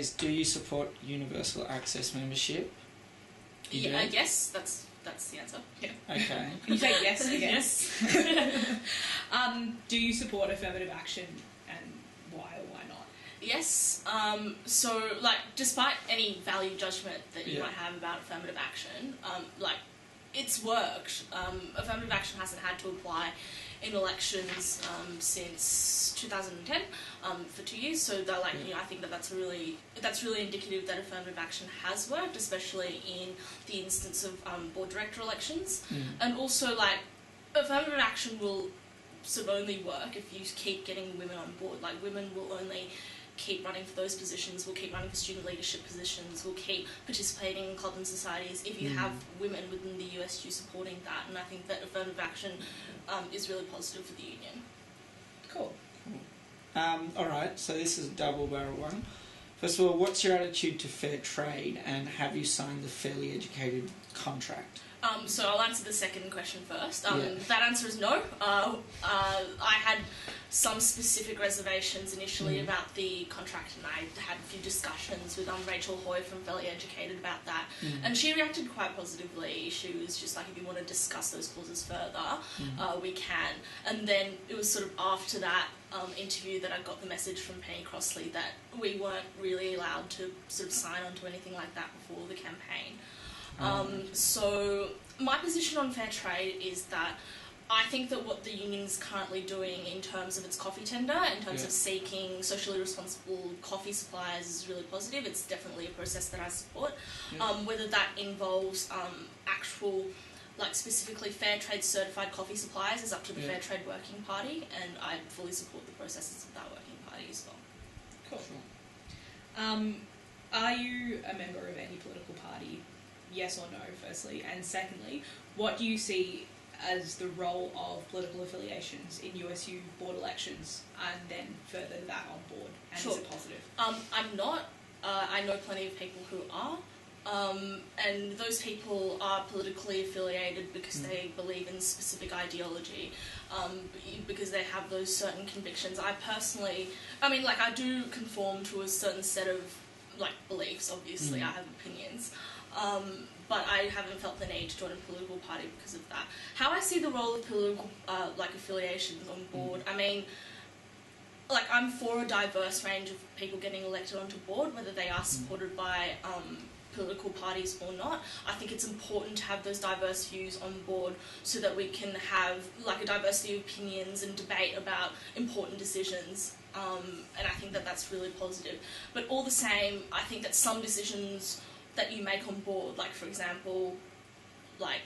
is, do you support universal access membership? Yes, that's the answer. Yeah. Okay. Can you say yes again? Yes. Do you support affirmative action, and why or why not? Yes. So, like, despite any value judgment that you might have about affirmative action, like, it's worked. Affirmative action hasn't had to apply in elections since 2010 for 2 years. So that, like, you know, I think that's really indicative that affirmative action has worked, especially in the instance of board director elections. And also, like, affirmative action will sort of only work if you keep getting women on board. Like, women will only keep running for those positions, will keep running for student leadership positions, will keep participating in clubs and societies if you have women within the USU supporting that. And I think that affirmative action is really positive for the union. Cool. Alright, so this is a double barrel one. First of all, what's your attitude to fair trade, and have you signed the Fairly Educated contract? So I'll answer the second question first. That answer is no. I had some specific reservations initially about the contract, and I had a few discussions with Rachel Hoy from Fairly Educated about that, and she reacted quite positively. She was just like, if you want to discuss those clauses further, we can. And then it was sort of after that interview that I got the message from Penny Crossley that we weren't really allowed to sort of sign on to anything like that before the campaign. So my position on fair trade is that I think that what the union's currently doing in terms of its coffee tender, in terms of seeking socially responsible coffee suppliers, is really positive. It's definitely a process that I support. Whether that involves actual, like, specifically fair trade certified coffee suppliers is up to the Fair Trade Working Party, and I fully support the processes of that working party as well. Cool. Are you a member of any political party? Yes or no, firstly. And secondly, what do you see as the role of political affiliations in USU board elections, and then further that on board? And is it positive? I'm not. I know plenty of people who are. And those people are politically affiliated because they believe in specific ideology, because they have those certain convictions. I personally, I do conform to a certain set of, like, beliefs, obviously. I have opinions. But I haven't felt the need to join a political party because of that. How I see the role of political, affiliations on board, I'm for a diverse range of people getting elected onto board, whether they are supported by political parties or not. I think it's important to have those diverse views on board so that we can have, like, a diversity of opinions and debate about important decisions. And I think that that's really positive. But all the same, I think that some decisions that you make on board, like, for example, like,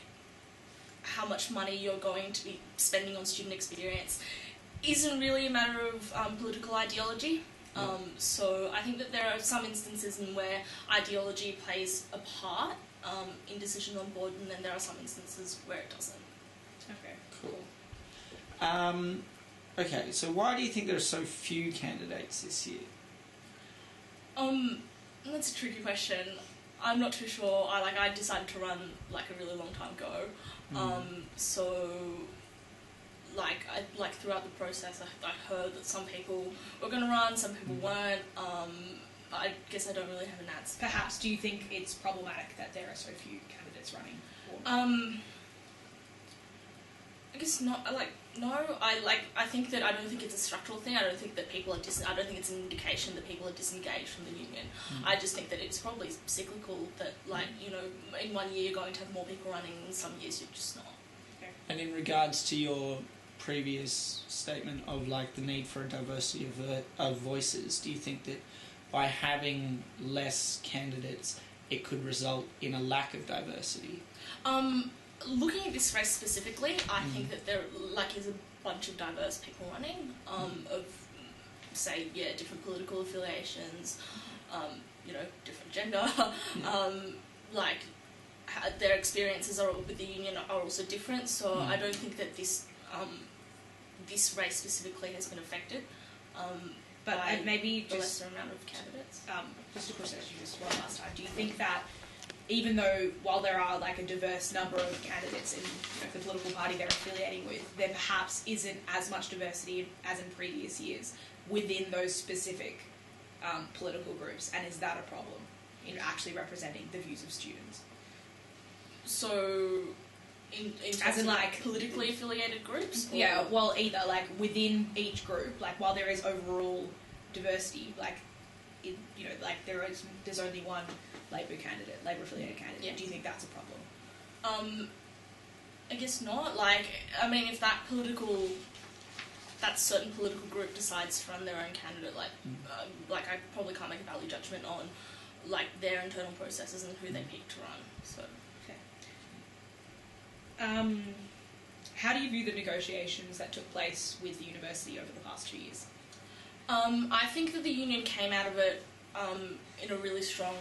how much money you're going to be spending on student experience, isn't really a matter of political ideology. So I think that there are some instances in where ideology plays a part in decisions on board, and then there are some instances where it doesn't. Okay, cool. Okay, so why do you think there are so few candidates this year? That's a tricky question. I'm not too sure. I decided to run, like, a really long time ago. So, throughout the process, I heard that some people were going to run, some people weren't. I guess I don't really have an answer. Perhaps, do you think it's problematic that there are so few candidates running? I guess not. No. I think that I don't think it's a structural thing. I don't think that people are I don't think it's an indication that people are disengaged from the union. I just think that it's probably cyclical. That, in 1 year you're going to have more people running, and some years you're just not. Okay. And in regards to your previous statement of, like, the need for a diversity of voices, do you think that by having less candidates, it could result in a lack of diversity? Looking at this race specifically, I think that there, is a bunch of diverse people running, of, say, different political affiliations, different gender, their experiences with the union are also different, so I don't think that this race specifically has been affected but by maybe the just lesser amount of candidates. Just a question you just one last time. Do you think that even though, while there are, like, a diverse number of candidates in the political party they're affiliating with, there perhaps isn't as much diversity as in previous years within those specific political groups, and is that a problem in actually representing the views of students? So, in as in like politically affiliated groups? Yeah, well, either like within each group, like while there is overall diversity, like there's only one Labor affiliated candidate. Yeah. Do you think that's a problem? I guess not. Like, I mean, if that certain political group decides to run their own candidate, like I probably can't make a value judgment on like their internal processes and who they pick to run. So, okay. How do you view the negotiations that took place with the university over the past 2 years? I think that the union came out of it in a really strong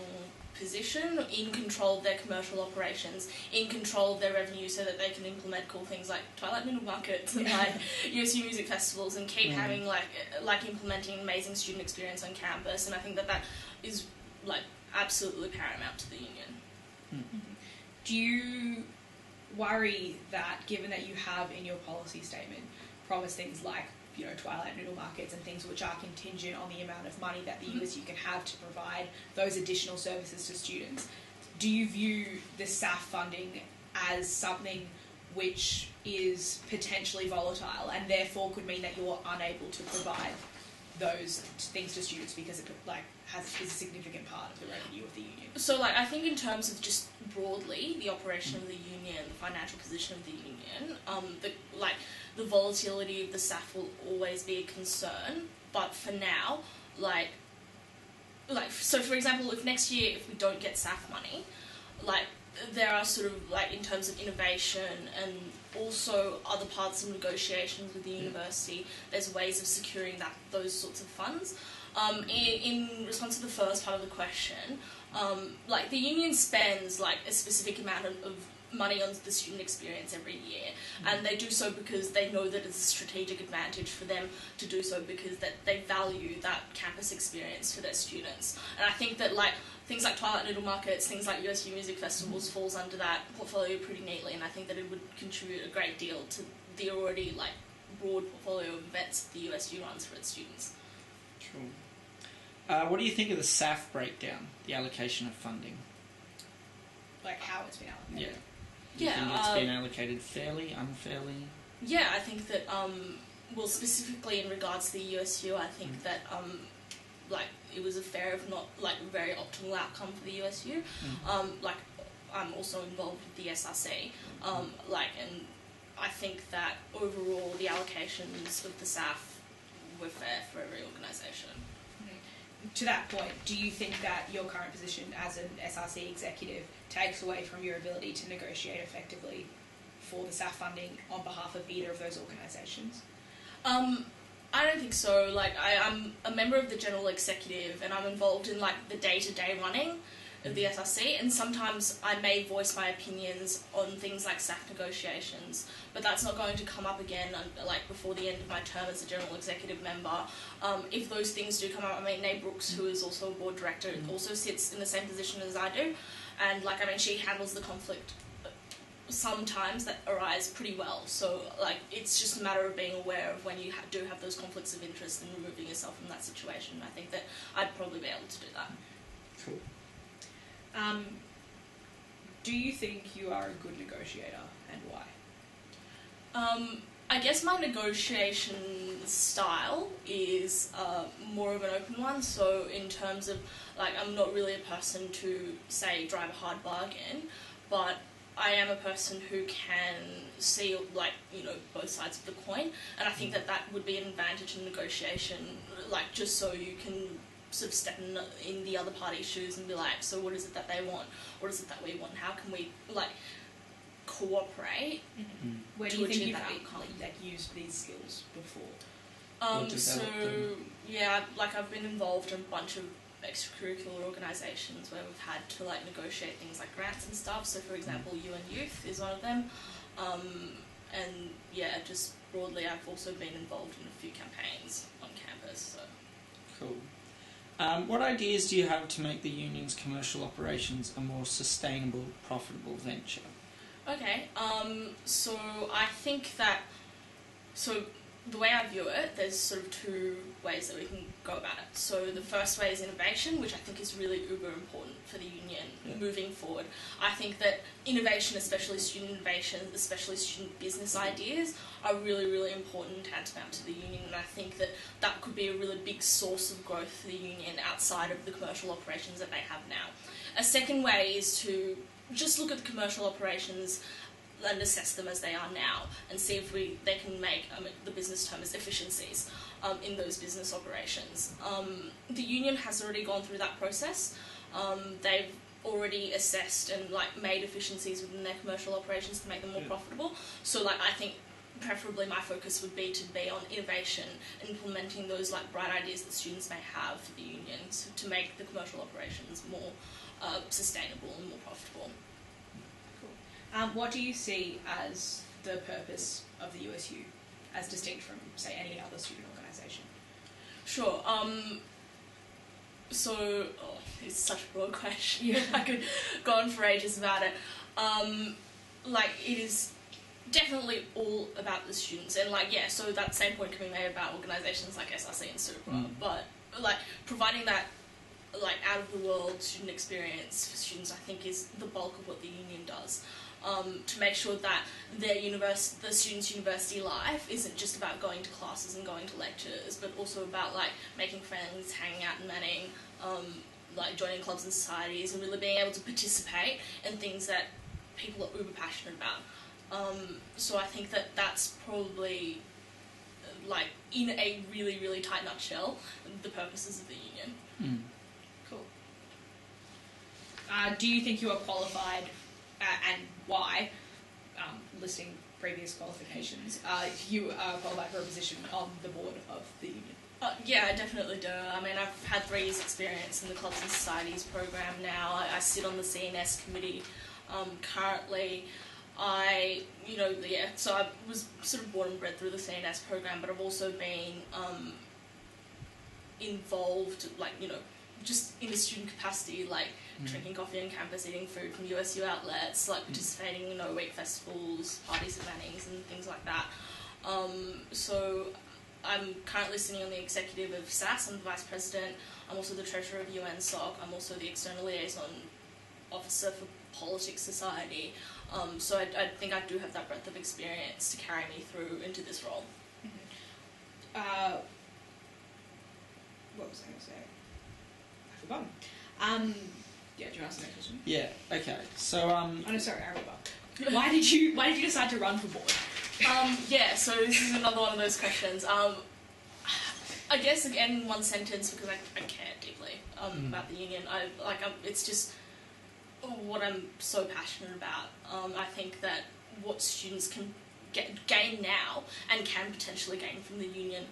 position, in control of their commercial operations, in control of their revenue, so that they can implement cool things like Twilight Middle Markets and like USU music festivals, and keep having like implementing amazing student experience on campus. And I think that is like absolutely paramount to the union. Mm-hmm. Do you worry that, given that you have in your policy statement promised things like Twilight Noodle Markets and things which are contingent on the amount of money that the USU can have to provide those additional services to students, do you view the SSAAF funding as something which is potentially volatile and therefore could mean that you're unable to provide those things to students because it is a significant part of the revenue of the union? So I think in terms of just broadly the operation of the union, the financial position of the union, the volatility of the SSAAF will always be a concern, but for now, so for example, if next year, if we don't get SSAAF money, there are sort of, in terms of innovation and also other parts of negotiations with the university, there's ways of securing those sorts of funds. In response to the first part of the question, the union spends, a specific amount of money on the student experience every year, and they do so because they know that it's a strategic advantage for them to do so, because that they value that campus experience for their students. And I think that things like Twilight Noodle Markets, things like USU music festivals falls under that portfolio pretty neatly, and I think that it would contribute a great deal to the already broad portfolio of events the USU runs for its students. Cool. What do you think of the SSAAF breakdown, the allocation of funding? How it's been allocated? Yeah. Do you think it's been allocated fairly, unfairly? Yeah, I think that, specifically in regards to the USU, I think that, it was a fair, if not, very optimal outcome for the USU. I'm also involved with the SRC, and I think that overall the allocations of the SSAAF were fair for every organisation. To that point, do you think that your current position as an SRC executive takes away from your ability to negotiate effectively for the SSAAF funding on behalf of either of those organisations? I don't think so. I'm a member of the General Executive, and I'm involved in the day-to-day running of the SRC, and sometimes I may voice my opinions on things like SSAAF negotiations, but that's not going to come up again before the end of my term as a General Executive member. If those things do come up, Nae Brooks, who is also a Board Director, also sits in the same position as I do, and she handles the conflict sometimes that arise pretty well. So it's just a matter of being aware of when you do have those conflicts of interest and removing yourself from that situation. I think that I'd probably be able to do that. Cool. Do you think you are a good negotiator, and why? I guess my negotiation style is more of an open one. So in terms of I'm not really a person to say drive a hard bargain, but I am a person who can see both sides of the coin, and I think that would be an advantage in negotiation. Just so you can sort of step in the other party's shoes and be so what is it that they want? What is it that we want? How can we cooperate? Mm-hmm. Where do you think you've used these skills before? I've been involved in a bunch of extracurricular organisations where we've had to negotiate things like grants and stuff. So for example, UN Youth is one of them, and just broadly, I've also been involved in a few campaigns on campus. So cool. What ideas do you have to make the union's commercial operations a more sustainable, profitable venture? Okay, so I think that, the way I view it, there's sort of two ways that we can go about it. So the first way is innovation, which I think is really uber important for the union moving forward. I think that innovation, especially student innovation, especially student business ideas, are really, really important tantamount to the union, and I think that that could be a really big source of growth for the union outside of the commercial operations that they have now. A second way is to just look at the commercial operations and assess them as they are now, and see if they can make the business term as efficiencies in those business operations. The union has already gone through that process. They've already assessed and made efficiencies within their commercial operations to make them more profitable. So I think preferably my focus would be to be on innovation, implementing those bright ideas that students may have for the union to make the commercial operations more sustainable and more profitable. What do you see as the purpose of the USU, as distinct from, say, any other student organisation? Sure. It's such a broad question. I could go on for ages about it. It is definitely all about the students, and so that same point can be made about organisations like SRC and Super, but providing that out of the world student experience for students, I think, is the bulk of what the union does. To make sure that the students' university life isn't just about going to classes and going to lectures, but also about making friends, hanging out in Manning, joining clubs and societies, and really being able to participate in things that people are uber passionate about. So I think that that's probably, in a really, really tight nutshell, the purposes of the union. Cool. Do you think you are qualified, and why, listing previous qualifications, you are qualified for a position on the board of the union? Yeah, I definitely do. I mean, I've had 3 years' experience in the Clubs and Societies program now. I sit on the CNS committee currently. So I was sort of born and bred through the CNS program, but I've also been involved, just in a student capacity, drinking coffee on campus, eating food from USU outlets, participating in week festivals, parties at Mannings and things like that. So I'm currently sitting on the executive of SAS. I'm the vice president. I'm also the treasurer of UNSOC. I'm also the external liaison officer for Politics Society. So I think I do have that breadth of experience to carry me through into this role. What was I going to say? I've forgotten. Yeah, do you want to ask the next question? Yeah. Okay. So Oh no, sorry, I remember. Why did you decide to run for board? So this is another one of those questions. I guess again in one sentence, because I care deeply about the union. It's just what I'm so passionate about. I think that what students can gain now and can potentially gain from the union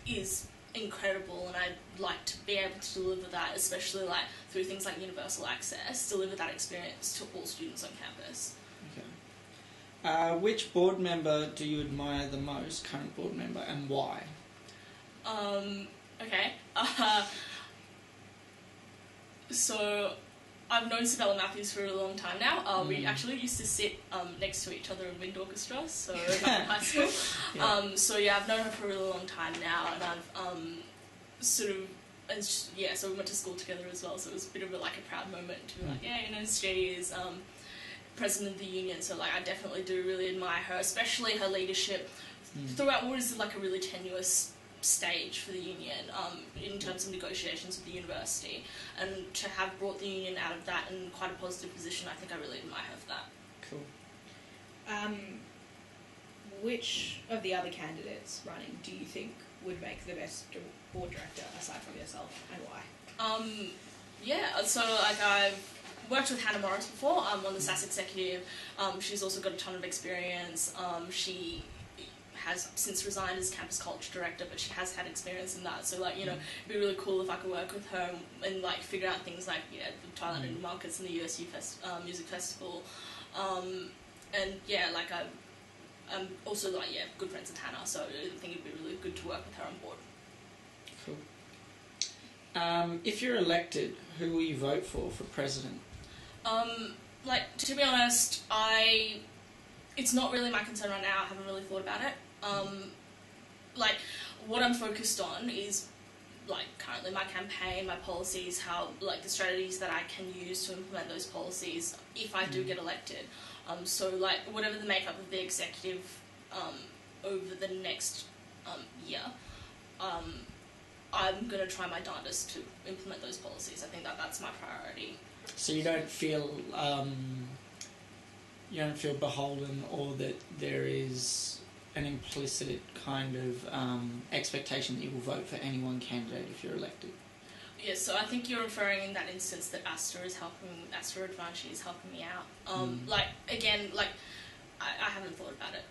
is incredible, and I'd like to be able to deliver that, especially through things like universal access, deliver that experience to all students on campus. Okay. Which board member do you admire the most, current board member, and why? Okay. So I've known Sabella Matthews for a long time now. We actually used to sit next to each other in wind orchestra, so back in high school. I've known her for a really long time now, and I've so we went to school together as well, so it was a bit of a proud moment to be she is president of the union, so I definitely do really admire her, especially her leadership throughout what is a really tenuous stage for the union in terms of negotiations with the university, and to have brought the union out of that in quite a positive position, I think I really admire her for that. Cool. Which of the other candidates running do you think would make the best board director aside from yourself, and why? I've worked with Hannah Morris before on the SAS executive. She's also got a ton of experience. She has since resigned as campus culture director, but she has had experience in that. So it'd be really cool if I could work with her and figure out things the Thailand Indian markets and the USU music festival. I'm also good friends with Hannah, so I think it'd be really good to work with her on board. Cool. If you're elected, who will you vote for president? To be honest, it's not really my concern right now. I haven't really thought about it. like, what I'm focused on is, like, currently my campaign, my policies, how, like, the strategies that I can use to implement those policies if I do get elected. So, like, whatever the makeup of the executive over the next year, I'm going to try my darndest to implement those policies. I think that that's my priority. So you don't feel beholden, or that there is an implicit kind of expectation that you will vote for any one candidate if you're elected? Yes, so I think you're referring in that instance that Astra Advantage is helping me out. Like, again, like, I haven't thought about it.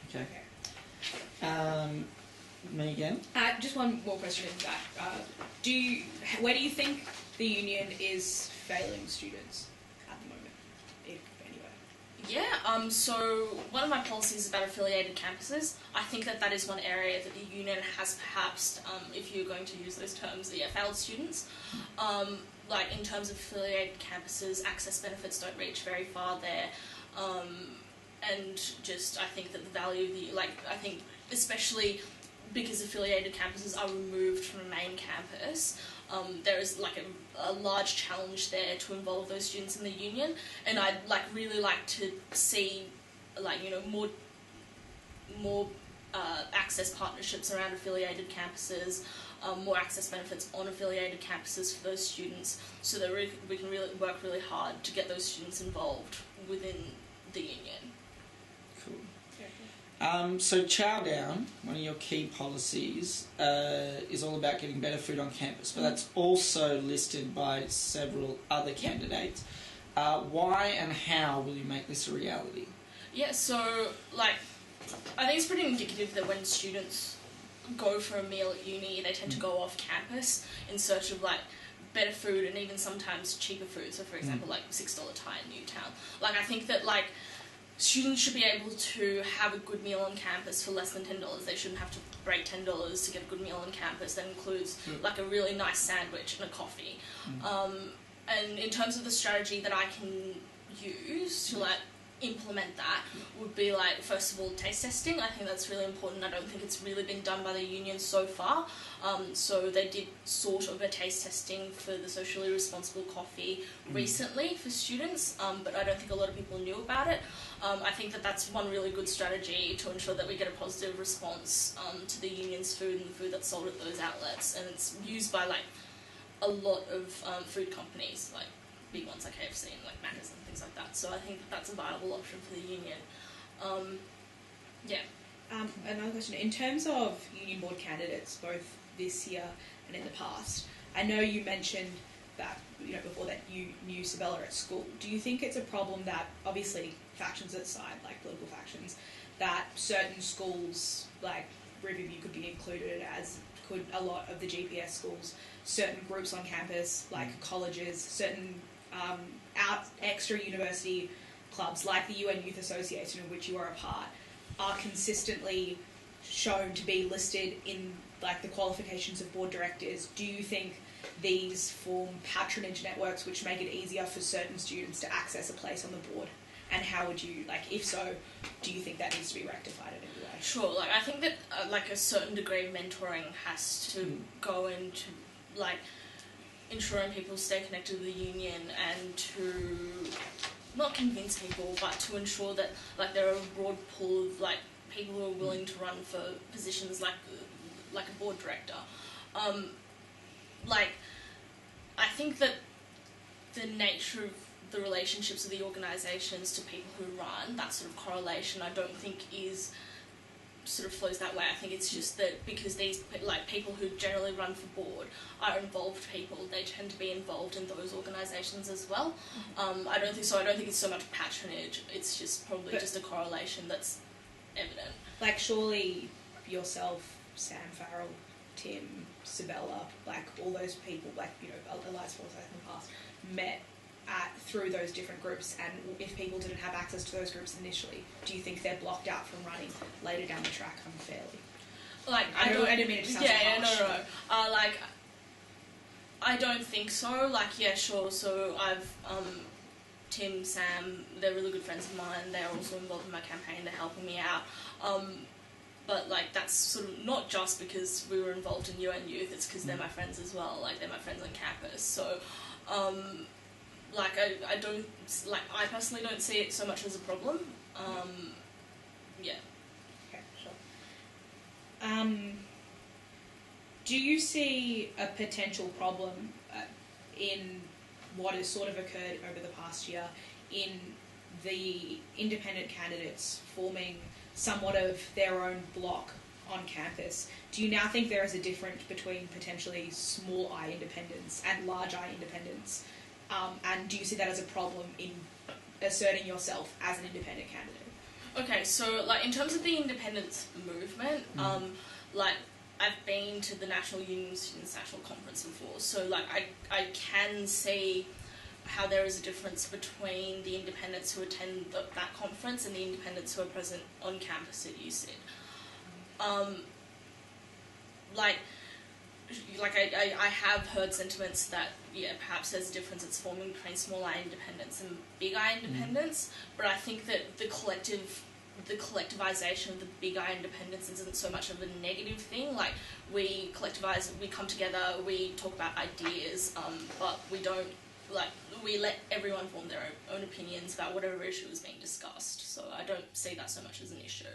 Okay. Me again? Just one more question into that. Where do you think the union is failing students at the moment, if anywhere? Yeah, so one of my policies is about affiliated campuses. I think that that is one area that the union has perhaps, if you're going to use those terms, failed students. Like, in terms of affiliated campuses, access benefits don't reach very far there. And just, I think that the value of I think especially because affiliated campuses are removed from a main campus, there is like a large challenge there to involve those students in the union, and I'd really like to see more access partnerships around affiliated campuses, more access benefits on affiliated campuses for those students, so that we can really work really hard to get those students involved within the union. Cool. So Chow Down, one of your key policies, is all about getting better food on campus, but that's also listed by several other candidates. Why and how will you make this a reality? Yeah, so, I think it's pretty indicative that when students go for a meal at uni, they tend to go off campus in search of, better food and even sometimes cheaper food. So, for example, $6 Thai in Newtown. I think that, students should be able to have a good meal on campus for less than $10. They shouldn't have to break $10 to get a good meal on campus. That includes a really nice sandwich and a coffee. And in terms of the strategy that I can use to implement that would be first of all, taste testing. I think that's really important. I don't think it's really been done by the union so far. So they did sort of a taste testing for the socially responsible coffee recently for students, but I don't think a lot of people knew about it. I think that that's one really good strategy to ensure that we get a positive response to the union's food and the food that's sold at those outlets, and it's used by a lot of food companies, big ones like KFC and Macca's and things like that. So I think that that's a viable option for the union. Another question. In terms of union board candidates, both this year and in the past, I know you mentioned that, before that you knew Sabella at school. Do you think it's a problem that, obviously, factions aside, political factions, that certain schools, Riverview could be included, as could a lot of the GPS schools, certain groups on campus, colleges, certain extra university clubs like the UN Youth Association, of which you are a part, are consistently shown to be listed in the qualifications of board directors? Do you think these form patronage networks which make it easier for certain students to access a place on the board? And how would you, if so, do you think that needs to be rectified in any way? Sure, I think that, a certain degree of mentoring has to go into, ensuring people stay connected to the union, and to not convince people, but to ensure that, there are a broad pool of, people who are willing to run for positions like a board director. I think that the nature of the relationships of the organisations to people who run, that sort of correlation, I don't think is sort of flows that way. I think it's just that because these people who generally run for board are involved people, they tend to be involved in those organisations as well. I don't think so. I don't think it's so much patronage. It's just probably just a correlation that's evident. Surely yourself, Sam Farrell, Tim, Sabella, all those people, Elias Forsyth in the past, met through those different groups, and if people didn't have access to those groups initially, do you think they're blocked out from running later down the track unfairly? I didn't mean it to sound so harsh. No. I don't think so. Yeah, sure. So I've Tim, Sam, they're really good friends of mine. They're also involved in my campaign. They're helping me out. but like that's sort of not just because we were involved in UN Youth, it's because they're my friends as well, like they're my friends on campus. So like I don't, like I personally don't see it so much as a problem. Yeah. Okay, sure. Do you see a potential problem in what has sort of occurred over the past year in the independent candidates forming somewhat of their own block on campus? Do you now think there is a difference between potentially small I independents and large I independents? And do you see that as a problem in asserting yourself as an independent candidate? Okay, so like in terms of the independence movement, like I've been to the National Union Students National Conference before, so like I can see how there is a difference between the independents who attend that conference and the independents who are present on campus at USyd. I have heard sentiments that, yeah, perhaps there's a difference that's forming between small I independents and big I independents, but I think that the collectivization of the big I independents isn't so much of a negative thing. Like, we collectivize, we come together, we talk about ideas, but we don't, like, we let everyone form their own opinions about whatever issue is being discussed. So I don't see that so much as an issue.